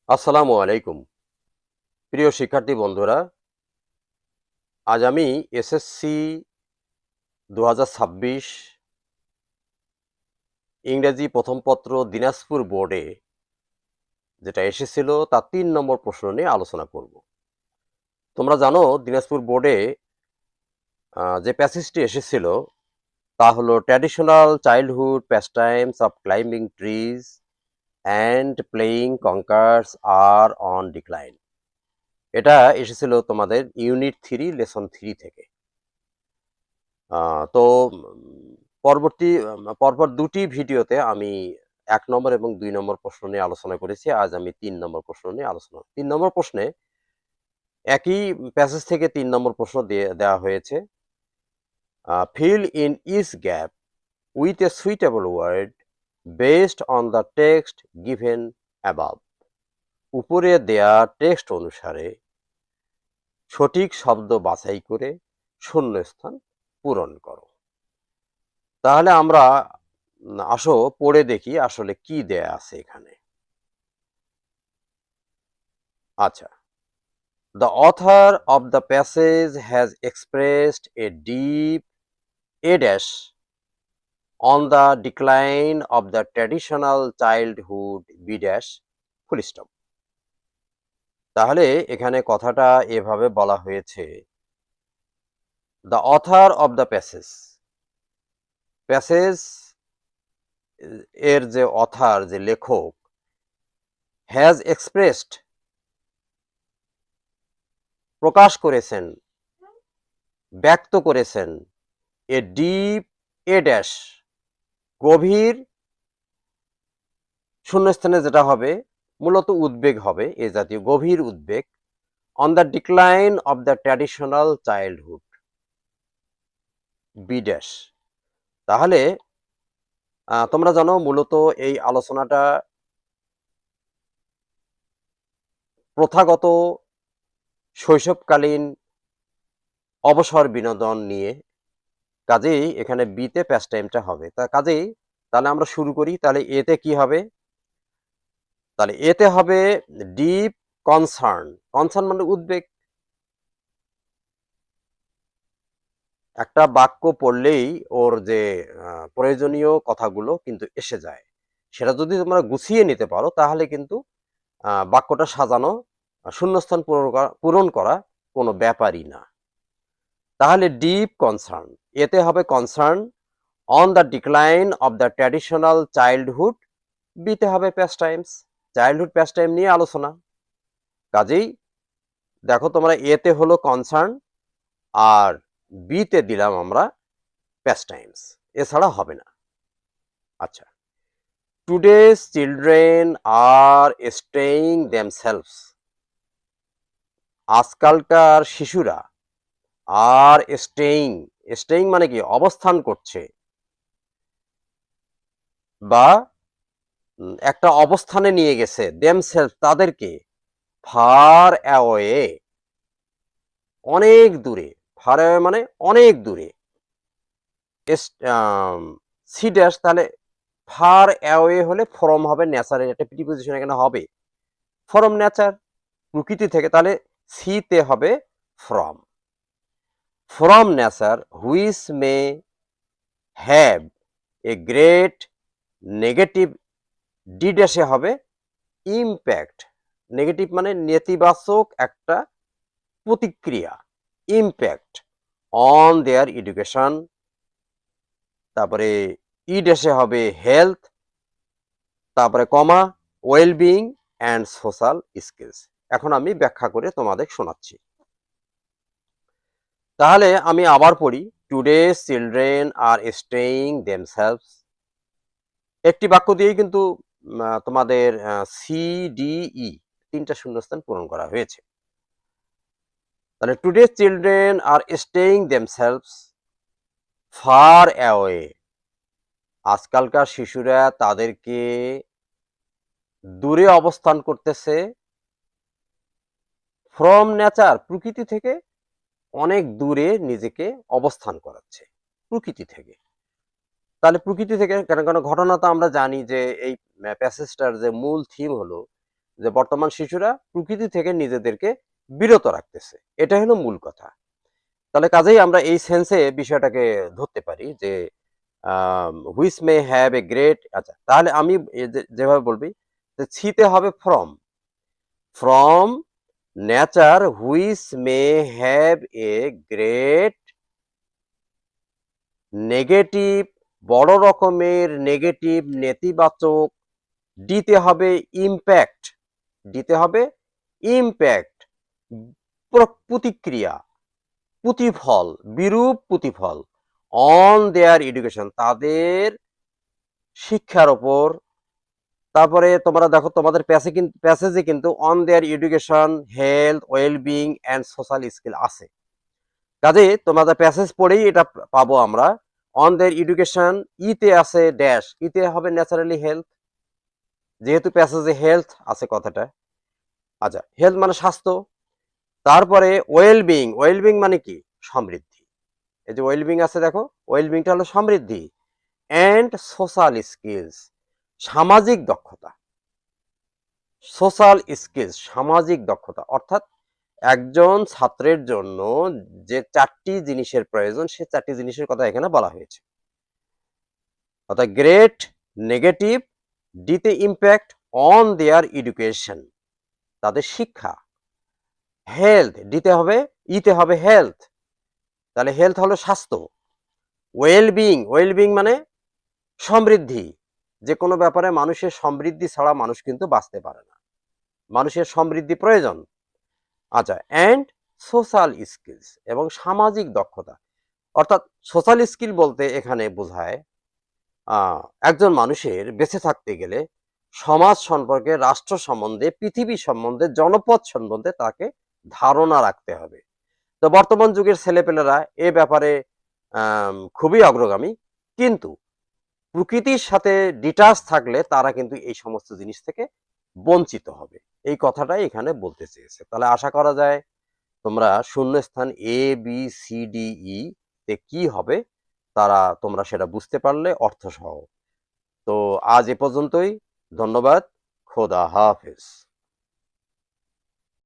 আসসালামু আলাইকুম প্রিয় শিক্ষার্থী বন্ধুরা। আজ আমি এসএসসি 2026 ইংরেজি প্রথম পত্র দিনাজপুর বোর্ডে যেটা এসেছিল তার ৩ নম্বর প্রশ্ন নিয়ে আলোচনা করব। তোমরা জানো দিনাজপুর বোর্ডে যে প্যাসেজটি এসেছিল তা হলো traditional childhood pastimes of climbing trees and playing conkers are on decline. এটা এসেছিল তোমাদের ইউনিট 3 লেসন 3 থেকে। তো পরপর দুটি ভিডিওতে আমি ১ নম্বর এবং ২ নম্বর প্রশ্ন নিয়ে আলোচনা করেছি। আজ আমি ৩ নম্বর প্রশ্ন নিয়ে আলোচনা ৩ নম্বর প্রশ্নে একই প্যাসেজ থেকে ৩ নম্বর প্রশ্ন দেওয়া হয়েছে। fill in each gap with a suitable word based on the text given above. উপরে দেয়া টেক্সট অনুসারে সঠিক শব্দ বাছাই করে শূন্যস্থান পূরণ করো। তাহলে আমরা আসো পড়ে দেখি আসলে কি দেয়া আছে এখানে। আচ্ছা, the author of the passage has expressed a deep a dash on the decline of the traditional childhood b dash full stop. তাহলে এখানে কথাটা এভাবে বলা হয়েছে, the author of the passage এর যে অথার যে লেখক has expressed প্রকাশ করেছেন, ব্যক্ত করেছেন, এ ডিপ এ ড্যাশ গভীর শূন্যস্থানে যেটা হবে মূলত উদ্বেগ হবে, এ জাতীয় গভীর উদ্বেগ on the decline of the traditional childhood B dash. তাহলে তোমরা জানো মূলত এই আলোচনাটা প্রথাগত শৈশবকালীন অবসর বিনোদন নিয়ে, কাজেই এখানে বিতে প্যাস্ট টাইমটা হবে। কাজেই তাহলে আমরা শুরু করি। তাহলে এতে কি হবে? তাহলে এতে হবে ডিপ কনসার্ন। কনসার্ন মানে উদ্বেগ। একটা বাক্য পড়লেই ওর যে প্রয়োজনীয় কথাগুলো কিন্তু এসে যায়। সেটা যদি তোমরা গুছিয়ে নিতে পারো তাহলে কিন্তু বাক্যটা সাজানো, শূন্যস্থান পূরণ করা কোনো ব্যাপারই না। তাহলে ডিপ কনসার্ন, এতে হবে concern on the decline of the traditional childhood, বিতে হবে past Times, childhood past time নিয়ে আলোচনা। কাজেই দেখো তোমরা এতে হলো কনসার্ন আর বিতে দিলাম আমরা প্যাস্ট টাইমস, এছাড়া হবে না। আচ্ছা, today's children are staying themselves, আজকালকার শিশুরা আর স্টেইং, স্টেইং মানে কি অবস্থান করছে বা একটা অবস্থানে নিয়ে গেছে, দেমসেলফ তাদেরকে, ফার অ্যাওয়ে অনেক দূরে, ফার অ্যাওয়ে মানে অনেক দূরে, সি ড্যাশ, তাহলে ফার অ্যাওয়ে হলে ফ্রম হবে, নেচারের একটা প্রিপোজিশন এখানে হবে, ফ্রম নেচার, প্রকৃতি থেকে। তাহলে সিতে হবে from, from nature which may have a great negative, D ড্যাশে হবে ইম্প্যাক্ট, নেগেটিভ মানে নেতিবাচক একটা প্রতিক্রিয়া, ইম্প্যাক্ট অন দেয়ার এডুকেশন। তারপরে ই ড্যাশে হবে হেলথ, তারপরে কমা ওয়েলবিং অ্যান্ড সোশ্যাল স্কিলস। এখন আমি ব্যাখ্যা করে তোমাদের শোনাচ্ছি। তাহলে আমি আবার পড়ি। Today's children are staying themselves, একটি বাক্য দিয়েই কিন্তু তোমাদের সি ডি ই তিনটা শূন্যস্থান পূরণ করা হয়েছে। তাহলে today's children are staying themselves far away, আজকালকার শিশুরা তাদেরকে দূরে অবস্থান করতেছে, ফ্রম নেচার প্রকৃতি থেকে অনেক দূরে নিজেকে অবস্থান করাচ্ছে প্রকৃতি থেকে। তাহলে প্রকৃতি থেকে কেন, ঘটনা তো আমরা জানি যে এই প্যাসেজটার যে মূল থিম হলো যে বর্তমান শিশুরা প্রকৃতি থেকে নিজেদেরকে বিরত রাখতেছে, এটা হলো মূল কথা। তাহলে কাজেই আমরা এই সেন্সে বিষয়টাকে ধরতে পারি যে which may have a great, আচ্ছা তাহলে আমি যেভাবে বলবি যে ছিতে হবে from, from nature which may have a great negative, বড় রকমের নেগেটিভ নেতিবাচক, দিতে হবে ইম্প্যাক্ট, দিতে হবে ইম্প্যাক্ট, প্রতিক্রিয়া, প্রতিফল, বিরূপ প্রতিফল অন দেয়ার এডুকেশন, তাদের শিক্ষার ওপর। তারপরে তোমরা দেখো তোমাদের প্যাসেজে কিন্তু on their education, health, wellbeing and social skill আছে। কাজে তোমাদের প্যাসেজ পড়েই এটা পাবো আমরা। অন দেয়ার এডুকেশন, ইতে আছে ড্যাশ, ইতে হবে ন্যাচারালি হেলথ, যেহেতু প্যাসেজে হেলথ আছে কথাটা। আচ্ছা, হেলথ মানে স্বাস্থ্য। তারপরে ওয়েলবিং, ওয়েলবিং মানে কি? সমৃদ্ধি। এই যে ওয়েলবিং আছে দেখো, ওয়েলবিংটা হলো সমৃদ্ধি। অ্যান্ড সোশ্যাল স্কিলস, সামাজিক দক্ষতা। সোশ্যাল স্কিলস, সামাজিক দক্ষতা, অর্থাৎ একজন ছাত্রের জন্য যে 4টি জিনিসের প্রয়োজন, সে 4টি জিনিসের কথা এখানে বলা হয়েছে। অর্থাৎ গ্রেট নেগেটিভ, ডিতে ইম্প্যাক্ট অন দেয়ার এডুকেশন, তাদের শিক্ষা। হেলথ, দিতে হবে, ইতে হবে হেলথ, তাহলে হেলথ হলো স্বাস্থ্য। ওয়েলবিং, ওয়েলবিং মানে সমৃদ্ধি, যে কোনো ব্যাপারে মানুষের সমৃদ্ধি ছাড়া মানুষ কিন্তু বাঁচতে পারে না, মানুষের সমৃদ্ধি প্রয়োজন। আচ্ছা, অ্যান্ড সোশ্যাল স্কিলস, এবং সামাজিক দক্ষতা। অর্থাৎ সোশ্যাল স্কিল বলতে এখানে বোঝায় একজন মানুষের বেঁচে থাকতে গেলে সমাজ সম্পর্কে, রাষ্ট্র সম্বন্ধে, পৃথিবী সম্বন্ধে, জনপদ সম্বন্ধে তাকে ধারণা রাখতে হবে। তো বর্তমান যুগের ছেলেপেলেরা এ ব্যাপারে খুবই অগ্রগামী, কিন্তু প্রকৃতির সাথে ডিটাচ থাকলে তারা কিন্তু এই সমস্ত জিনিস থেকে বঞ্চিত হবে, এই কথাটাই এখানে বলতে চেয়েছে। তাহলে আশা করা যায় তোমরা শূন্যস্থান A B C D E তে কি হবে তোমরা সেটা বুঝতে পারলে অর্থসহ। তো আজ এ পর্যন্তই, ধন্যবাদ, খোদা হাফেজ।